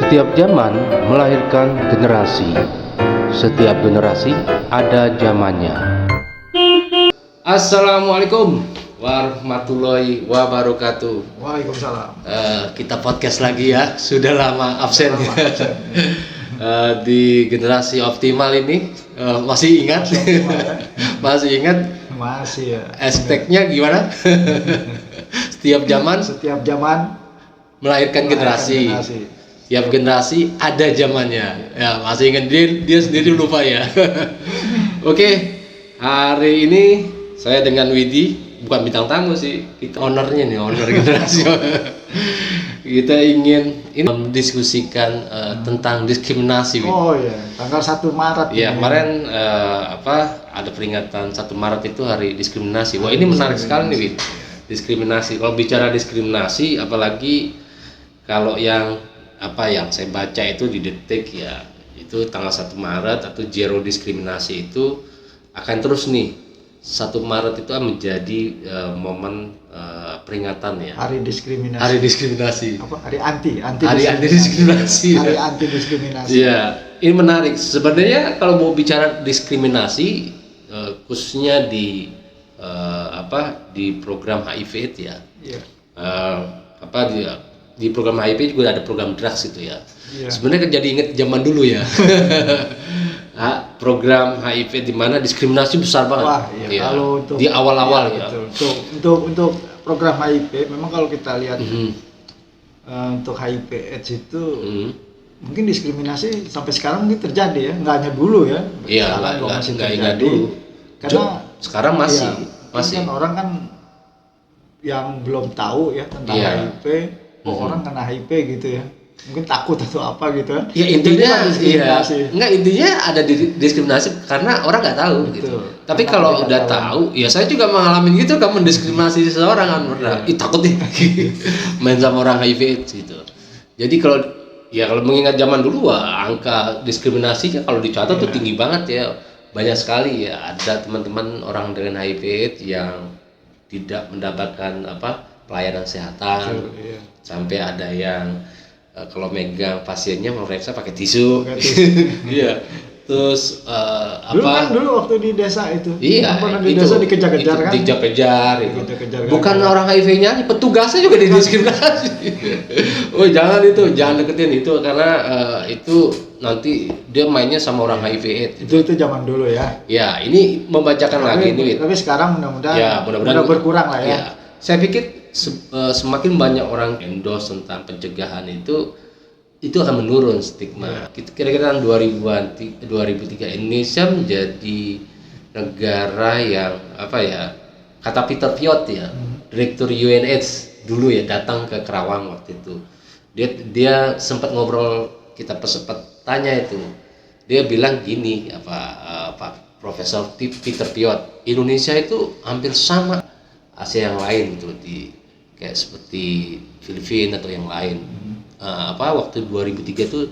Setiap zaman melahirkan generasi. Setiap generasi ada zamannya. Assalamualaikum warahmatullahi wabarakatuh. Waalaikumsalam. Kita podcast lagi ya. Sudah lama absen. Di generasi optimal ini masih ingat? Masih ingat? Masih ya. Hashtagnya gimana? Setiap zaman melahirkan generasi. Tiap generasi ada zamannya. Ya, masih ingat dia sendiri lupa ya. Oke, hari ini saya dengan Widi, bukan bintang tamu sih, kita ownernya nih, owner generasi. Kita ingin mendiskusikan tentang diskriminasi. Wid. Oh ya, tanggal 1 Maret. Ya, kemarin ada peringatan 1 Maret itu hari diskriminasi. Wah, ini menarik sekali nih, Wid. Diskriminasi. Kalau bicara diskriminasi, apalagi kalau yang saya baca itu di Detik ya, itu tanggal 1 Maret atau Zero Diskriminasi itu akan terus nih. 1 Maret itu menjadi momen peringatan ya. Hari diskriminasi. Hari diskriminasi. Hari anti diskriminasi. Hari anti diskriminasi. Iya, ini menarik. Sebenarnya kalau mau bicara diskriminasi khususnya di program HIV/AIDS ya. Iya. Di program HIV juga ada program drugs itu ya. Iya. Sebenarnya jadi inget zaman dulu ya. Program HIV di mana diskriminasi besar banget. Wah, iya. Ya. Kalau untuk di awal-awal ya. Untuk program HIV memang kalau kita lihat untuk HIV/AIDS itu mungkin diskriminasi sampai sekarang mungkin terjadi ya, nggak hanya dulu ya. Iya, nggak ingat dulu. Karena sekarang masih. Kan orang kan yang belum tahu ya tentang HIV, orang kena HIV gitu ya. Mungkin takut atau apa gitu kan. Ya intinya intinya ada diskriminasi karena orang nggak tahu gitu. Tapi kalau udah tahu, ya saya juga mengalami gitu, kamu mendiskriminasi seseorang kan pernah. Takut nih main sama orang HIV gitu. Jadi kalau mengingat zaman dulu angka diskriminasinya kalau dicatat tuh tinggi banget ya. Banyak sekali ya, ada teman-teman orang dengan HIV yang tidak mendapatkan pelayanan kesehatan. Sampai ada yang kalau megang pasiennya memeriksa pakai tisu. Iya. Terus dulu waktu di desa itu. Iya, di desa dikejar-kejar kan. Dikejar-kejar itu. Bukan orang HIV-nya, petugasnya juga didiskriminasi. Oh, jangan deketin itu karena itu nanti dia mainnya sama orang HIV/AIDS. Itu zaman dulu ya. Ya, ini membacakan lagi nih. Tapi sekarang mudah-mudahan berkurang lah ya. Saya pikir semakin banyak orang endorse tentang pencegahan itu akan menurun stigma. Kira-kira tahun 2003 Indonesia menjadi negara yang kata Peter Piot ya, Direktur UNAIDS dulu ya, datang ke Kerawang waktu itu. Dia sempat ngobrol, kita sempat tanya itu. Dia bilang gini, Profesor Peter Piot, Indonesia itu hampir sama Asia yang lain tuh, kayak seperti Filipina atau yang lain. Waktu 2003 itu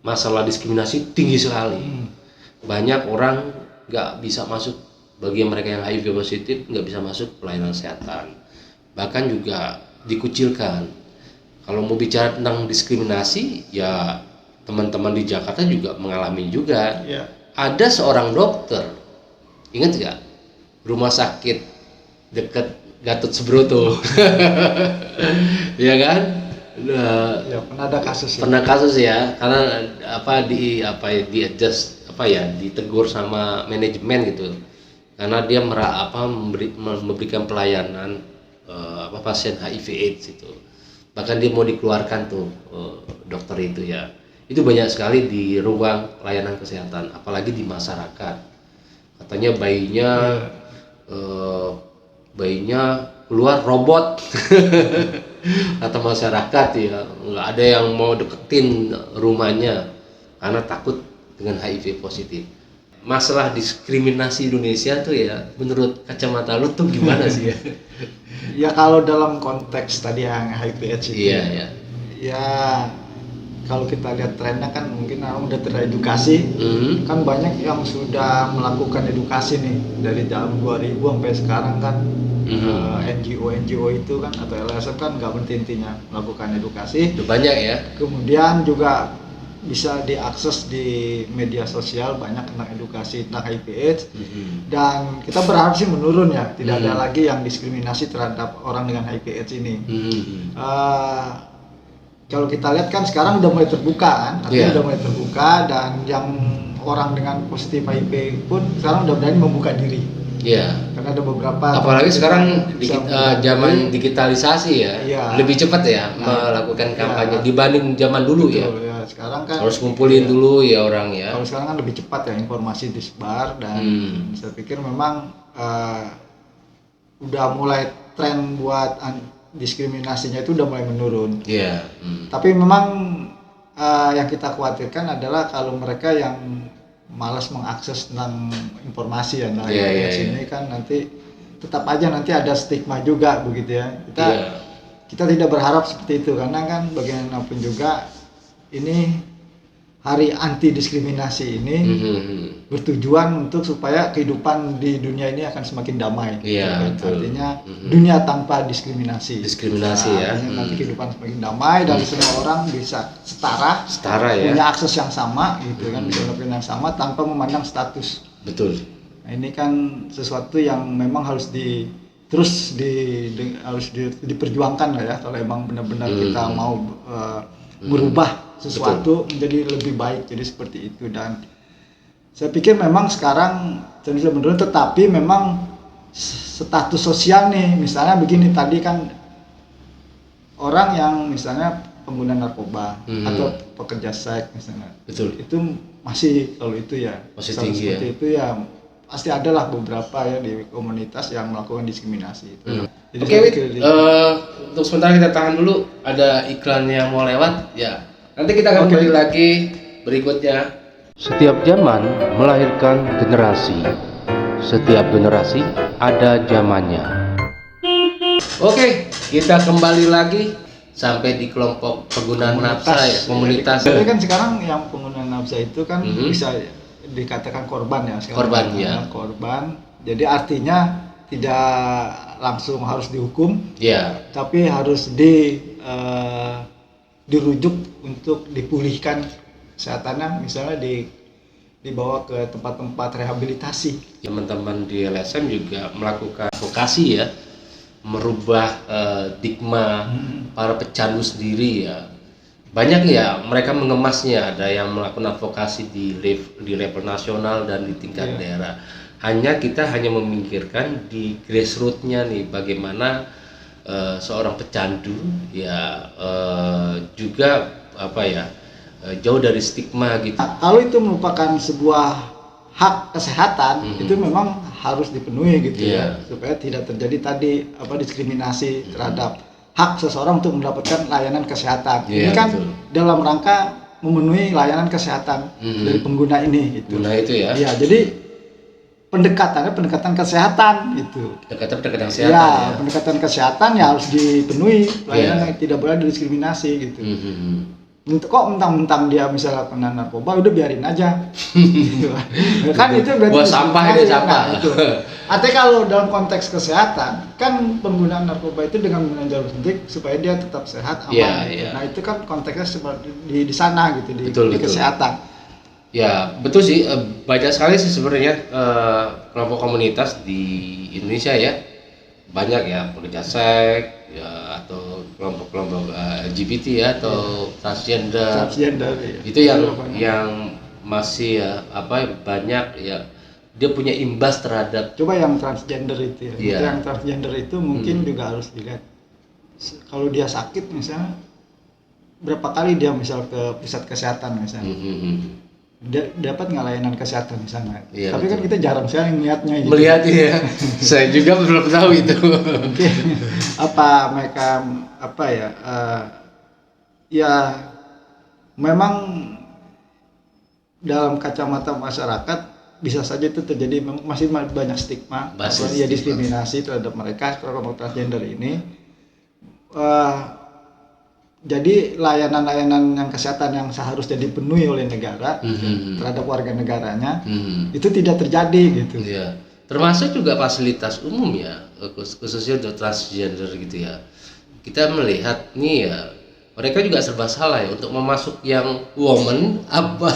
masalah diskriminasi tinggi sekali. Banyak orang nggak bisa masuk, bagi mereka yang HIV positif nggak bisa masuk pelayanan kesehatan, bahkan juga dikucilkan. Kalau mau bicara tentang diskriminasi ya, teman-teman di Jakarta juga mengalami juga. Ada seorang dokter, ingat nggak, rumah sakit dekat Gatot Subroto. Ya kan? Pernah ada kasus. Pernah kasus ya, karena ditegur sama manajemen gitu. Karena dia memberikan pelayanan pasien HIV/AIDS itu. Bahkan dia mau dikeluarkan tuh dokter itu ya. Itu banyak sekali di ruang layanan kesehatan, apalagi di masyarakat. Katanya bayinya keluar robot. Kata masyarakat ya, nggak ada yang mau deketin rumahnya karena takut dengan HIV positif. Masalah diskriminasi Indonesia tuh ya, menurut kacamata lu tuh gimana sih ya? Ya kalau dalam konteks tadi yang HIV/AIDS itu. Iya. Ya kalau kita lihat trennya kan mungkin orang udah teredukasi, kan banyak yang sudah melakukan edukasi nih dari tahun 2000 sampai sekarang kan. NGO itu kan atau LSM kan nggak berhenti-hentinya melakukan edukasi. Udah banyak ya. Kemudian juga bisa diakses di media sosial banyak tentang edukasi tentang HIV/AIDS. Dan kita berharap sih menurun ya, tidak ada lagi yang diskriminasi terhadap orang dengan HIV/AIDS ini. Kalau kita lihat kan sekarang udah mulai terbuka kan, artinya udah mulai terbuka, dan yang orang dengan positif HIV pun sekarang udah berani membuka diri. Iya. Karena ada beberapa. Apalagi sekarang zaman digitalisasi ya, lebih cepat ya melakukan kampanye dibanding zaman dulu. Betul, ya. Sekarang kan harus ngumpulin dulu ya orang ya. Kalau sekarang kan lebih cepat ya informasi disebar, dan saya pikir memang udah mulai tren buat diskriminasinya itu udah mulai menurun. Iya. Tapi memang yang kita khawatirkan adalah kalau mereka yang malas mengakses tentang informasi ya, ini kan nanti tetap aja nanti ada stigma juga begitu ya. Kita tidak berharap seperti itu, karena kan bagaimanapun juga ini hari anti diskriminasi ini bertujuan untuk supaya kehidupan di dunia ini akan semakin damai. Artinya dunia tanpa diskriminasi. Nanti kehidupan semakin damai dan semua orang bisa setara ya, punya akses yang sama gitu kan, bisa melakukan yang sama tanpa memandang status. Betul. Nah, ini kan sesuatu yang memang harus diperjuangkan lah ya, kalau emang benar-benar kita mau merubah sesuatu menjadi lebih baik, jadi seperti itu. Dan saya pikir memang sekarang sudah menurun, tetapi memang status sosial nih, misalnya begini, tadi kan orang yang misalnya pengguna narkoba atau pekerja seks misalnya, itu masih, kalau itu ya masih tinggi seperti itu ya, pasti adalah beberapa ya di komunitas yang melakukan diskriminasi itu. Jadi untuk sementara kita tahan dulu, ada iklan yang mau lewat ya. Nanti kita akan kembali lagi berikutnya. Setiap zaman melahirkan generasi. Setiap generasi ada zamannya. Oke, kita kembali lagi sampai di kelompok pengguna nafsa ya, komunitas. Jadi kan sekarang yang pengguna nafsa itu kan bisa dikatakan korban ya sekarang. Korban. Jadi artinya tidak langsung harus dihukum. Tapi harus dirujuk untuk dipulihkan kesehatannya, misalnya dibawa ke tempat-tempat rehabilitasi. Teman-teman di LSM juga melakukan advokasi ya, merubah stigma para pecandu sendiri ya. Banyak ya mereka mengemasnya, ada yang melakukan advokasi di level nasional dan di tingkat daerah. Kita hanya memikirkan di grassroots-nya nih, bagaimana seorang pecandu ya juga jauh dari stigma gitu. Kalau itu merupakan sebuah hak kesehatan, itu memang harus dipenuhi gitu ya, supaya tidak terjadi tadi diskriminasi terhadap hak seseorang untuk mendapatkan layanan kesehatan. Ini kan dalam rangka memenuhi layanan kesehatan dari pengguna ini gitu. Pengguna itu ya. Iya, jadi pendekatan kesehatan itu. Pendekatan kesehatan ya. Pendekatan kesehatan ya harus dipenuhi, layanan yang tidak boleh diskriminasi gitu. Kok mentang-mentang dia misalnya kena narkoba, udah biarin aja. Kan itu berarti buat sampah itu sampah. Artinya kalau dalam konteks kesehatan, kan penggunaan narkoba itu dengan menggunakan jarum suntik supaya dia tetap sehat, aman. Nah itu kan konteksnya seperti di sana gitu, di kesehatan. Ya betul sih, banyak sekali sih sebenarnya kelompok komunitas di Indonesia ya, banyak ya, pekerja seks ya, atau kelompok-kelompok LGBT ya, atau transgender ya. Itu yang masih banyak ya, dia punya imbas terhadap. Coba yang transgender itu ya, yang transgender itu mungkin juga harus dilihat, kalau dia sakit misalnya, berapa kali dia misal ke pusat kesehatan misalnya, dapat nggak layanan kesehatan misalnya. Tapi kan kita jarang sekali melihatnya gitu. Saya juga belum tahu itu. Mereka memang dalam kacamata masyarakat bisa saja itu terjadi, masih banyak stigma, diskriminasi terhadap mereka kelompok transgender ini. jadi layanan-layanan yang kesehatan yang seharusnya dipenuhi oleh negara terhadap warga negaranya itu tidak terjadi gitu. Iya. Termasuk juga fasilitas umum ya, khususnya untuk transgender gitu ya. Kita melihat nih ya, mereka juga serba salah ya untuk memasuk yang woman apa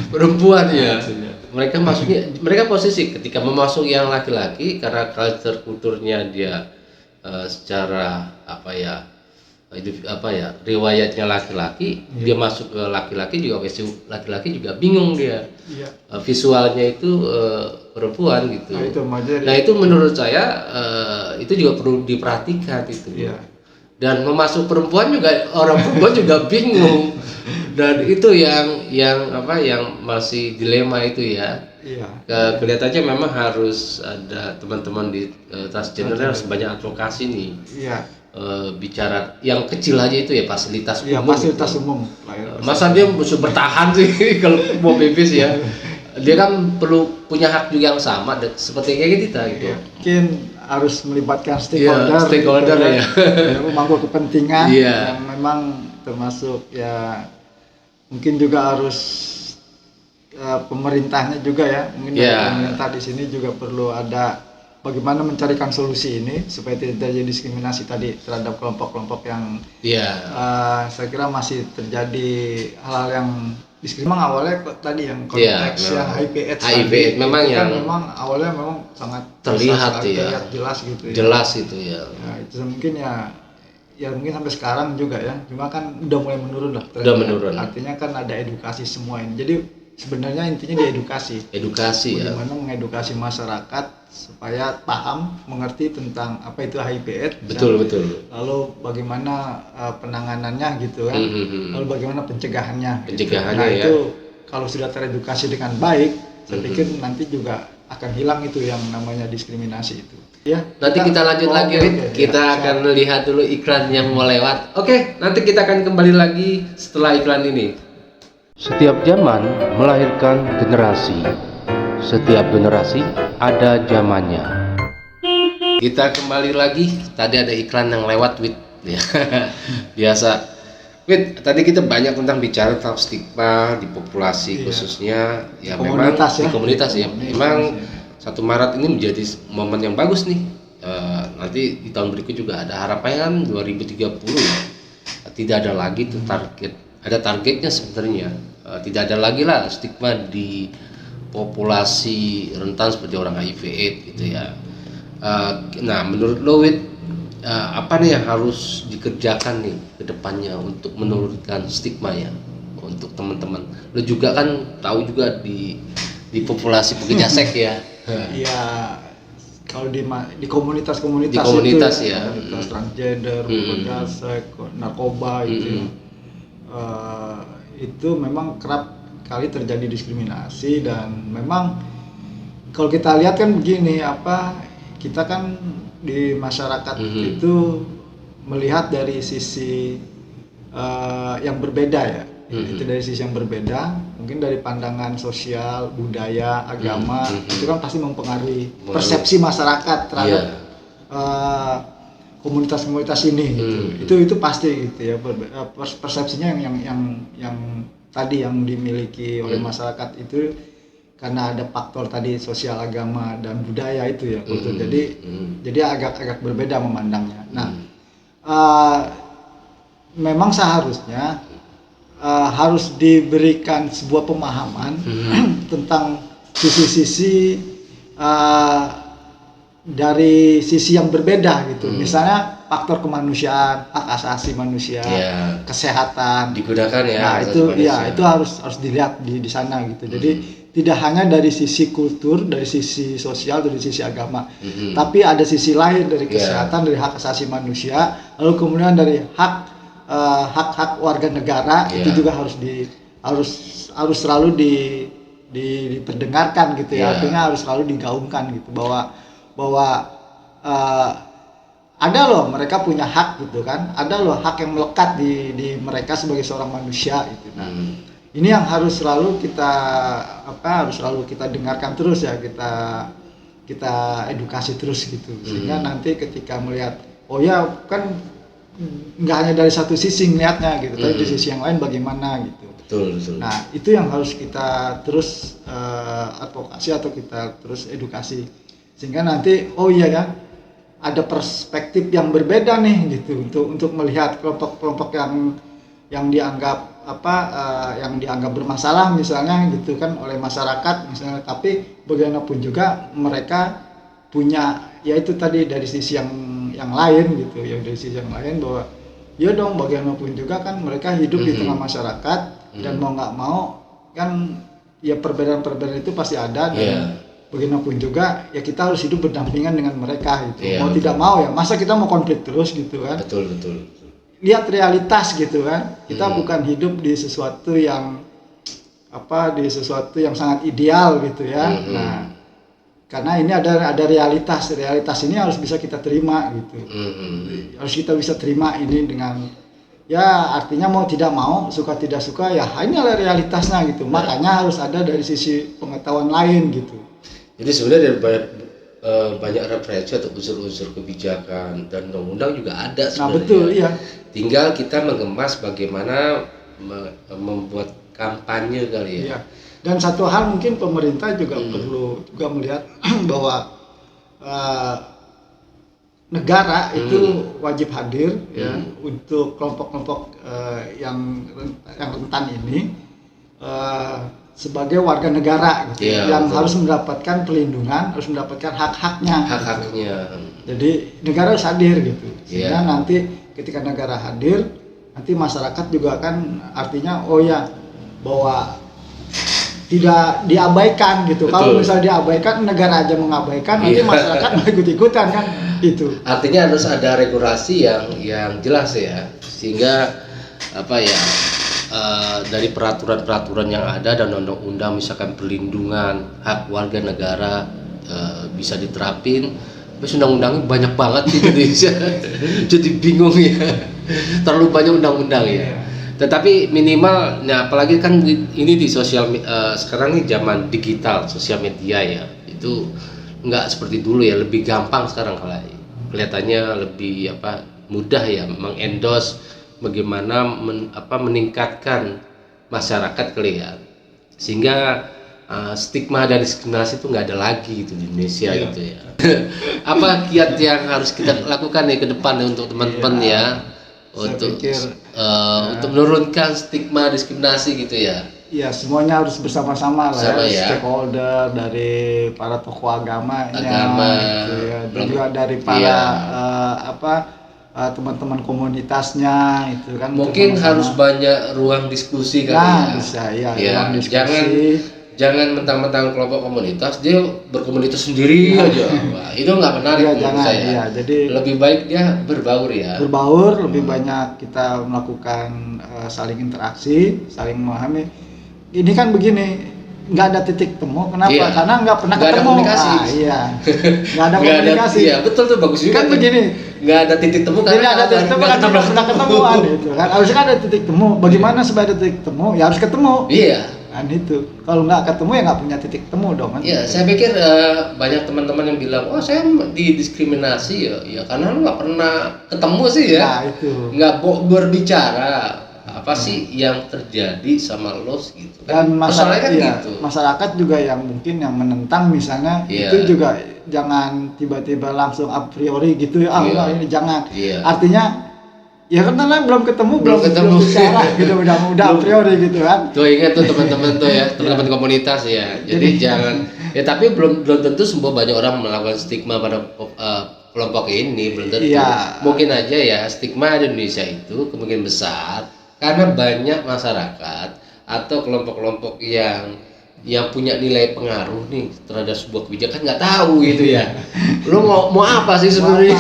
perempuan ya. Mereka posisi ketika memasuk yang laki-laki karena culture kulturnya dia secara riwayatnya laki-laki, dia masuk ke laki-laki juga laki-laki juga bingung dia. Iya. Visualnya itu perempuan gitu. Nah, itu menurut saya itu juga perlu diperhatikan itu. Iya. Dan memasuk perempuan juga orang perempuan juga bingung. Dan itu yang masih dilema itu ya. Iya. Kelihatannya memang harus ada teman-teman di transgender harus banyak advokasi nih. Iya. Bicara yang kecil aja itu ya fasilitas umum. Fasilitas gitu. umum. Masa dia mesti bertahan sih kalau mau pipis ya. Dia kan perlu punya hak juga yang sama seperti kayak kita gitu. Mungkin harus melibatkan stakeholder, stakeholder gitu, ya. Memangku kepentingan Iya. yang memang termasuk ya mungkin juga harus pemerintahnya juga ya, mungkin dari pemerintah di sini juga perlu ada bagaimana mencarikan solusi ini supaya tidak terjadi diskriminasi tadi terhadap kelompok-kelompok yang saya kira masih terjadi hal-hal yang diskriminasi. Memang awalnya tadi yang konteks yang HIV/AIDS memang itu yang kan memang awalnya memang sangat terlihat jelas gitu ya. Jelas itu ya. Ya itu mungkin ya mungkin sampai sekarang juga ya, cuma kan udah mulai menurun lah. Udah menurun. Artinya kan ada edukasi semua ini. Jadi sebenarnya intinya di edukasi. Bagaimana mengedukasi masyarakat supaya paham, mengerti tentang apa itu HIV/AIDS. Betul. Lalu bagaimana penanganannya gitu kan. Lalu bagaimana pencegahannya. Pencegahannya gitu. Itu kalau sudah teredukasi dengan baik, saya pikir nanti juga akan hilang itu yang namanya diskriminasi itu. Ya. Nanti kita lanjut lagi, kita akan lihat dulu iklan yang mau lewat. Oke, nanti kita akan kembali lagi setelah iklan ini. Setiap zaman melahirkan generasi. Setiap generasi ada zamannya. Kita kembali lagi. Tadi ada iklan yang lewat, Wit. Biasa. Wit, tadi kita banyak bicara tentang stigma di populasi khususnya ya memang di komunitas ya. Memang 1 Maret ini menjadi momen yang bagus nih. Nanti di tahun berikut juga ada harapan 2030 ya. Tidak ada lagi tuh target. Ada targetnya sebenarnya. Tidak ada lagi lah stigma di populasi rentan seperti orang HIV/AIDS gitu ya. Nah, menurut lo, Wit, apa nih yang harus dikerjakan nih ke depannya untuk menurunkan stigma ya untuk teman-teman? Lo juga kan tahu juga di populasi pekerja seks ya. Iya, kalau di komunitas-komunitas itu ya, komunitas transgender, pekerja seks, narkoba itu memang kerap kali terjadi diskriminasi. Dan memang kalau kita lihat kan begini, kita kan di masyarakat itu melihat dari sisi yang berbeda ya. Itu dari sisi yang berbeda, mungkin dari pandangan sosial, budaya, agama, itu kan pasti mempengaruhi persepsi masyarakat terhadap komunitas-komunitas ini gitu. Itu pasti gitu ya, persepsinya yang tadi yang dimiliki oleh masyarakat itu karena ada faktor tadi sosial, agama dan budaya itu ya. Jadi agak berbeda memandangnya. Nah, memang seharusnya harus diberikan sebuah pemahaman tentang sisi-sisi dari sisi yang berbeda gitu. Misalnya faktor kemanusiaan, hak asasi manusia, kesehatan digunakan ya. Nah, itu harus dilihat di sana gitu. Jadi tidak hanya dari sisi kultur, dari sisi sosial, dari sisi agama, tapi ada sisi lain dari kesehatan, dari hak asasi manusia, lalu kemudian dari hak-hak warga negara itu juga harus selalu diperdengarkan gitu ya. Artinya harus selalu digaungkan gitu bahwa ada loh mereka punya hak gitu kan, ada loh hak yang melekat di mereka sebagai seorang manusia gitu. Nah, ini yang harus selalu kita dengarkan terus ya, kita edukasi terus gitu, sehingga nanti ketika melihat oh ya kan nggak hanya dari satu sisi ngeliatnya gitu, tapi di Hmm. sisi yang lain bagaimana gitu. Betul. Nah, itu yang harus kita terus advokasi atau kita terus edukasi, sehingga nanti oh iya ya, ada perspektif yang berbeda nih gitu untuk melihat kelompok-kelompok yang dianggap yang dianggap bermasalah misalnya gitu kan oleh masyarakat misalnya, tapi bagaimanapun juga mereka punya yaitu tadi dari sisi yang lain gitu, yang dari sisi yang lain bahwa ya dong bagaimanapun juga kan mereka hidup di tengah masyarakat dan mau nggak mau kan ya perbedaan-perbedaan itu pasti ada, dan bagaimanapun juga ya kita harus hidup berdampingan dengan mereka gitu. Mau tidak mau ya, masa kita mau konflik terus gitu kan. Betul. Lihat realitas gitu kan. Kita bukan hidup di sesuatu yang di sesuatu yang sangat ideal gitu ya. Nah, karena ini ada realitas ini harus bisa kita terima gitu. Harus kita bisa terima ini dengan ya artinya mau tidak mau, suka tidak suka ya ini adalah realitasnya gitu. Makanya harus ada dari sisi pengetahuan lain gitu. Jadi sebenarnya dari banyak referensi atau unsur-unsur kebijakan dan undang-undang juga ada sebenarnya. Nah betul, iya. Tinggal kita mengemas bagaimana membuat kampanye kali ya. Iya. Dan satu hal mungkin pemerintah juga perlu juga melihat bahwa negara itu wajib hadir ya untuk kelompok-kelompok yang rentan ini sebagai warga negara gitu, yang harus mendapatkan perlindungan, harus mendapatkan hak-haknya. Jadi negara harus hadir gitu. Sehingga nanti ketika negara hadir, nanti masyarakat juga kan artinya oh ya bahwa tidak diabaikan gitu. Betul. Kalau misalnya diabaikan, negara aja mengabaikan, nanti masyarakat mau ikut-ikutan kan itu. Artinya harus ada regulasi yang jelas ya, sehingga dari peraturan-peraturan yang ada dan undang-undang misalkan perlindungan hak warga negara bisa diterapin. Tapi undang-undangnya banyak banget di Indonesia. Jadi bingung ya. Terlalu banyak undang-undang ya. Tetapi minimal, nah apalagi kan ini di sekarang ini zaman digital, sosial media ya, itu nggak seperti dulu ya, lebih gampang sekarang kelihatannya lebih mudah ya mengendorse bagaimana meningkatkan masyarakat kali ya, sehingga stigma dan diskriminasi itu nggak ada lagi gitu di Indonesia gitu ya. Apa kiat yang harus kita lakukan nih ke depan untuk teman-teman ya? Untuk menurunkan stigma diskriminasi gitu ya. Iya, semuanya harus bersama-sama lah ya, ya. Stakeholder dari para tokoh agamanya gitu ya, dan juga dari para teman-teman komunitasnya itu kan. Mungkin harus banyak ruang diskusi kali ya. Bisa ya, ruang diskusi. Jangan mentang-mentang kelompok komunitas dia berkomunitas sendiri aja. Wah, itu nggak menarik menurut saya. Iya, jadi lebih baik dia berbaur ya. Berbaur, lebih banyak kita melakukan saling interaksi, saling memahami. Ini kan begini, nggak ada titik temu. Kenapa? Iya. Karena nggak pernah Nggak ada ketemu. komunikasi. Iya. Nggak ada komunikasi. Iya, betul tuh, bagus juga. Kan begini. Nggak ada titik temu Jadi ada titik temu kan tidak pernah ketemuan itu kan. Harusnya kan ada titik temu. Bagaimana supaya ada titik temu? Ya harus ketemu. Iya. Kan itu. Kalau nggak ketemu ya nggak punya titik temu dong kan. Iya, saya pikir banyak teman-teman yang bilang, saya didiskriminasi ya karena lu nggak pernah ketemu sih ya. Nah, itu. Nggak berbicara apa sih yang terjadi sama lo gitu. Dan masyarakat kan gitu. Masyarakat juga yang mungkin yang menentang misalnya itu juga jangan tiba-tiba langsung a priori gitu ya. Enggak, ini jangan. Artinya ya karena belum ketemu belum bicara gitu, udah a priori gitu kan. Tuh ingat tuh teman-teman tuh ya, teman-teman komunitas ya. Jadi jangan ya, tapi belum tentu semua banyak orang melakukan stigma pada kelompok ini, belum tentu. Mungkin aja ya stigma di Indonesia itu kemungkinan besar karena banyak masyarakat atau kelompok-kelompok yang punya nilai pengaruh nih terhadap sebuah kebijakan nggak tahu gitu ya. Lo mau apa sih sebenarnya?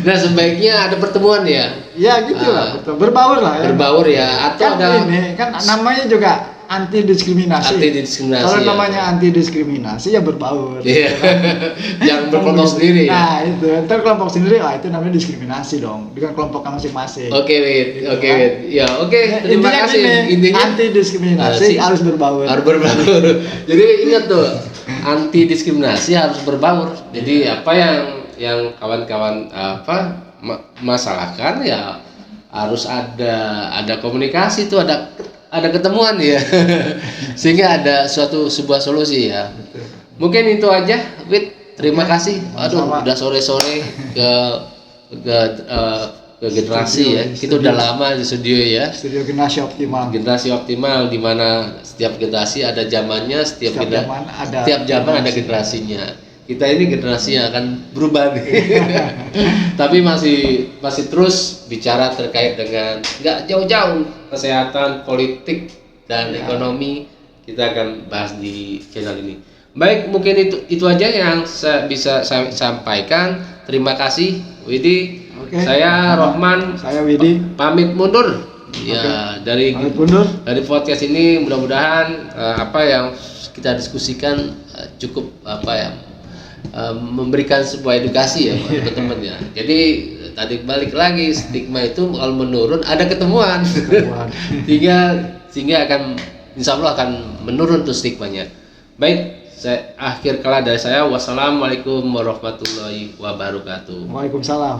Nah sebaiknya ada pertemuan ya. Ya gitu lah, betul. Berbaur lah ya. Berbaur ya, atau kan ada ini kan namanya juga anti diskriminasi. Kalau namanya anti diskriminasi ya berbaur. Iya. Jangan berkelompok sendiri ya. Nah itu, ntar kelompok sendiri itu namanya diskriminasi dong, dengan kelompoknya masing-masing. Oke, ya oke. Terima kasih. Intinya anti diskriminasi harus berbaur. Harus berbaur. Jadi ingat tuh, anti diskriminasi harus berbaur. Jadi apa yang kawan-kawan masalah kan ya harus ada komunikasi tuh, ada ketemuan ya. Sehingga ada sebuah solusi ya. Betul. Mungkin itu aja, Wit. Terima Oke, kasih. Aduh, sama-sama. udah sore-sore ke generasi Studio, ya. di Kita studio. udah lama di studio ya. Studio Generasi Optimal. Generasi optimal di mana setiap generasi ada zamannya, Setiap zaman ada setiap zaman ada generasinya. Kita ini generasi yang akan berubah nih. Tapi masih terus bicara terkait dengan nggak jauh-jauh kesehatan, politik dan ekonomi. Kita akan bahas di channel ini. Baik, mungkin itu aja yang bisa saya sampaikan. Terima kasih, Widi. Oke. Saya Rohman. Saya Widi. Pamit mundur. Ya, dari Pamit mundur. podcast ini mudah-mudahan apa yang kita diskusikan cukup memberikan sebuah edukasi ya buat teman-teman ya. Jadi tadi balik lagi, stigma itu kalau menurun ada ketemuan. sehingga akan insya Allah akan menurun tuh stigmanya. Baik, akhir kala dari saya. Wassalamualaikum warahmatullahi wabarakatuh. Waalaikumsalam.